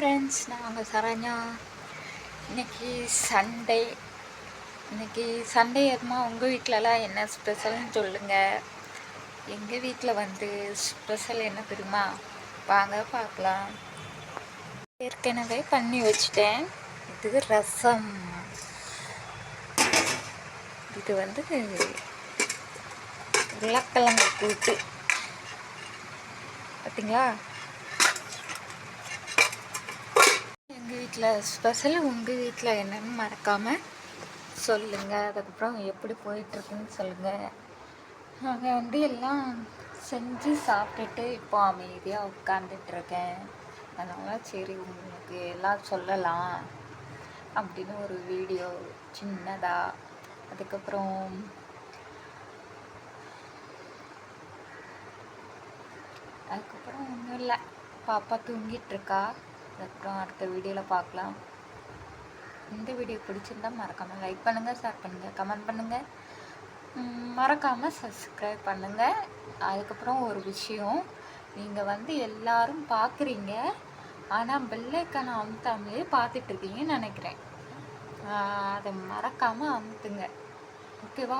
Friends, நான் உங்கள் சரண்யா. இன்றைக்கி சண்டே. இன்றைக்கி சண்டே அதுமா உங்கள் வீட்டிலலாம் என்ன ஸ்பெஷல்னு சொல்லுங்கள். எங்கள் வீட்டில் வந்து ஸ்பெஷல் என்ன தெரியுமா? வாங்க பார்க்கலாம். ஏற்கனவே பண்ணி வச்சுட்டேன். இது ரசம். இது வந்து உருளைக்கிழங்கு கூட்டு. பார்த்தீங்களா? எங்கள் வீட்டில் ஸ்பெஷல். உங்கள் வீட்டில் என்னென்னு மறக்காமல் சொல்லுங்கள். அதுக்கப்புறம் எப்படி போயிட்டுருக்குன்னு சொல்லுங்கள். நாங்கள் வந்து எல்லாம் செஞ்சு சாப்பிட்டுட்டு இப்போ அமைதியாக உட்காந்துட்ருக்கேன். அதனால் சரி உங்களுக்கு எல்லாம் சொல்லலாம் அப்படின்னு ஒரு வீடியோ சின்னதாக. அதுக்கப்புறம் ஒன்றும் இல்லை, பாப்பா தூங்கிட்டுருக்கா. அதுக்கப்புறம் அடுத்த வீடியோவில் பார்க்கலாம். இந்த வீடியோ பிடிச்சிருந்தால் மறக்காமல் லைக் பண்ணுங்கள், ஷேர் பண்ணுங்கள், கமெண்ட் பண்ணுங்கள், மறக்காமல் சப்ஸ்கிரைப் பண்ணுங்கள். அதுக்கப்புறம் ஒரு விஷயம், நீங்கள் வந்து எல்லோரும் பார்க்குறீங்க, ஆனால் பெல் ஐக்கானை அமுத்தாமலே பார்த்துட்ருக்கீங்கன்னு நினைக்கிறேன். அதை மறக்காமல் அமுத்துங்க. ஓகேவா?